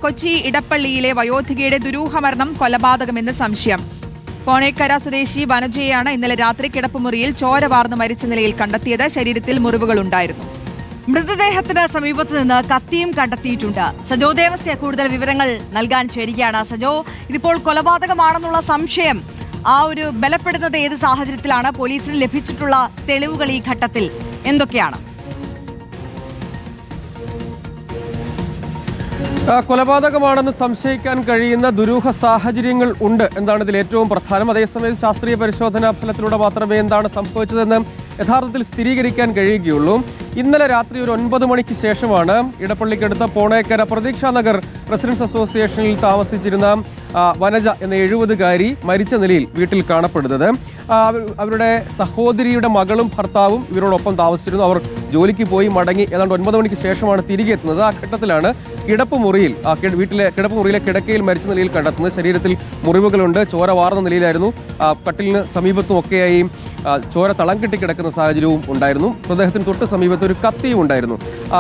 കൊച്ചി ഇടപ്പള്ളിയിലെ വയോധികയുടെ ദുരൂഹമരണം കൊലപാതകമെന്ന് സംശയം. കോണേക്കര സ്വദേശി വനജയെയാണ് ഇന്നലെ രാത്രി കിടപ്പുമുറിയിൽ ചോര വാർന്ന് മരിച്ച നിലയിൽ കണ്ടെത്തിയത്. ശരീരത്തിൽ മുറിവുകളുണ്ടായിരുന്നു. മൃതദേഹത്തിന് സമീപത്ത് നിന്ന് കത്തിയും കണ്ടെത്തിയിട്ടുണ്ട്. സജോ ദേവസ്യ കൂടുതൽ വിവരങ്ങൾ നൽകാൻ ചേരുകയാണ്. സജോ, ഇതിപ്പോൾ കൊലപാതകമാണെന്നുള്ള സംശയം ഒരു ബലപ്പെടുന്നത് ഏത് സാഹചര്യത്തിലാണ്? പോലീസിന് ലഭിച്ചിട്ടുള്ള തെളിവുകൾ ഈ ഘട്ടത്തിൽ എന്തൊക്കെയാണ്? കൊലപാതകമാണെന്ന് സംശയിക്കാൻ കഴിയുന്ന ദുരൂഹ സാഹചര്യങ്ങൾ ഉണ്ട് എന്നാണ് ഇതിൽ ഏറ്റവും പ്രധാനം. അതേസമയം ശാസ്ത്രീയ പരിശോധനാ ഫലത്തിലൂടെ മാത്രമേ എന്താണ് സംഭവിച്ചതെന്ന് യഥാർത്ഥത്തിൽ സ്ഥിരീകരിക്കാൻ കഴിയുകയുള്ളൂ. ഇന്നലെ രാത്രി ഒരു 9 മണിക്ക് ശേഷമാണ് ഇടപ്പള്ളിക്കടുത്ത പോണേക്കര പ്രതീക്ഷാ നഗർ റെസിഡൻസ് അസോസിയേഷനിൽ താമസിച്ചിരുന്ന വനജ എന്ന 70-കാരി മരിച്ച നിലയിൽ വീട്ടിൽ കാണപ്പെടുന്നത്. അവരുടെ സഹോദരിയുടെ മകളും ഭർത്താവും ഇവരോടൊപ്പം താമസിച്ചിരുന്നു. അവർ ജോലിക്ക് പോയി മടങ്ങി ഏതാണ്ട് 9 മണിക്ക് ശേഷമാണ് തിരികെ എത്തുന്നത്. ആ ഘട്ടത്തിലാണ് കിടപ്പുമുറിയിലെ കിടക്കയിൽ മരിച്ച നിലയിൽ കണ്ടെത്തുന്നത്. ശരീരത്തിൽ മുറിവുകളുണ്ട്, ചോര വാർന്ന നിലയിലായിരുന്നു. കട്ടിലിന് സമീപത്തും ഒക്കെയായി ചോര തളം കെട്ടിക്കിടക്കുന്ന സാഹചര്യവും ഉണ്ടായിരുന്നു. മൃതദേഹത്തിന് തൊട്ട് സമീപത്ത് ഒരു കത്തിയും ഉണ്ടായിരുന്നു.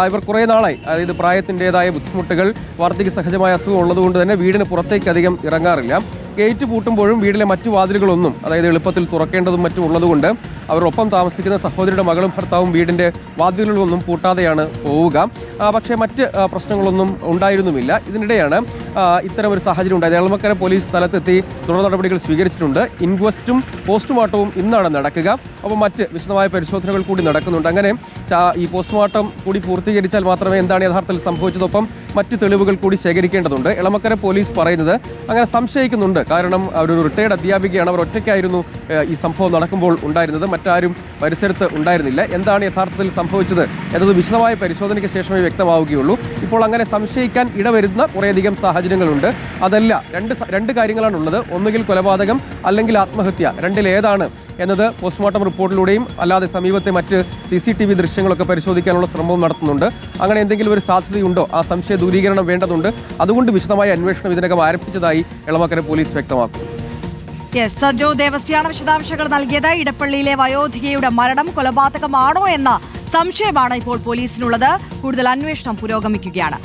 ഇവർ കുറേ നാളായി, അതായത് പ്രായത്തിൻ്റെതായ ബുദ്ധിമുട്ടുകൾ, വാർദ്ധക്യ സഹജമായ അസുഖം ഉള്ളതുകൊണ്ട് തന്നെ വീടിന് പുറത്തേക്ക് അധികം ഇറങ്ങാറില്ല. ഗേറ്റ് പൂട്ടുമ്പോഴും വീടിലെ മറ്റു വാതിലുകളൊന്നും, അതായത് എളുപ്പത്തിൽ തുറക്കേണ്ടതും മറ്റും ഉള്ളതുകൊണ്ട് അവരൊപ്പം താമസിക്കുന്ന സഹോദരിയുടെ മകളും ഭർത്താവും വീടിന്റെ വാതിലുകളൊന്നും പൂട്ടാതെയാണ് പോവുക. പക്ഷേ മറ്റ് പ്രശ്നങ്ങളൊന്നും ഉണ്ടായിരുന്നുമില്ല. ഇതിനിടെയാണ് ഇത്തരം ഒരു സാഹചര്യം ഉണ്ടായത്. എളമക്കര പോലീസ് സ്ഥലത്തെത്തി തുടർ നടപടികൾ സ്വീകരിച്ചിട്ടുണ്ട്. ഇൻക്വസ്റ്റും പോസ്റ്റ്മോർട്ടവും ഇന്നാണ് നടക്കുക. അപ്പോൾ മറ്റ് വിശദമായ പരിശോധനകൾ കൂടി നടക്കുന്നുണ്ട്. അങ്ങനെ ഈ പോസ്റ്റ്മോർട്ടം കൂടി പൂർത്തീകരിച്ചാൽ മാത്രമേ എന്താണ് യഥാർത്ഥത്തിൽ സംഭവിച്ചതൊപ്പം മറ്റ് തെളിവുകൾ കൂടി ശേഖരിക്കേണ്ടതുണ്ട്. എളമക്കര പോലീസ് പറയുന്നത് അങ്ങനെ സംശയിക്കുന്നുണ്ട്. കാരണം അവരൊരു റിട്ടയർഡ് അധ്യാപികയാണ്. അവർ ഒറ്റയ്ക്കായിരുന്നു ഈ സംഭവം നടക്കുമ്പോൾ ഉണ്ടായിരുന്നത്. മറ്റാരും പരിസരത്ത് ഉണ്ടായിരുന്നില്ല. എന്താണ് യഥാർത്ഥത്തിൽ സംഭവിച്ചത് എന്നത് വിശദമായ പരിശോധനയ്ക്ക് ശേഷമേ വ്യക്തമാവുകയുള്ളൂ. ഇപ്പോൾ അങ്ങനെ സംശയിക്കാൻ ഇടവരുന്ന കുറേയധികം സാഹചര്യങ്ങളുണ്ട്. അതല്ല, രണ്ട് കാര്യങ്ങളാണുള്ളത്. ഒന്നുകിൽ കൊലപാതകം അല്ലെങ്കിൽ ആത്മഹത്യ. രണ്ടിലേതാണ് എന്നത് പോസ്റ്റ്മോർട്ടം റിപ്പോർട്ടിലൂടെയും അല്ലാതെ സമീപത്തെ മറ്റ് CCTV ദൃശ്യങ്ങളൊക്കെ പരിശോധിക്കാനുള്ള ശ്രമവും നടത്തുന്നുണ്ട്. അങ്ങനെ എന്തെങ്കിലും ഒരു സാധ്യതയുണ്ടോ? ആ സംശയ ദൂരീകരണം വേണ്ടതുണ്ട്. അതുകൊണ്ട് വിശദമായ അന്വേഷണം ഇതിനകം ആരംഭിച്ചതായി എളമക്കര പോലീസ് വ്യക്തമാക്കുന്നു. സജോ ദേവസ്യാണ് വിശദാംശങ്ങൾ നൽകിയത്. ഇടപ്പള്ളിയിലെ വയോധികയുടെ മരണം കൊലപാതകമാണോ എന്ന സംശയമാണ് ഇപ്പോൾ പോലീസിനുള്ളത്. കൂടുതൽ അന്വേഷണം പുരോഗമിക്കുകയാണ്.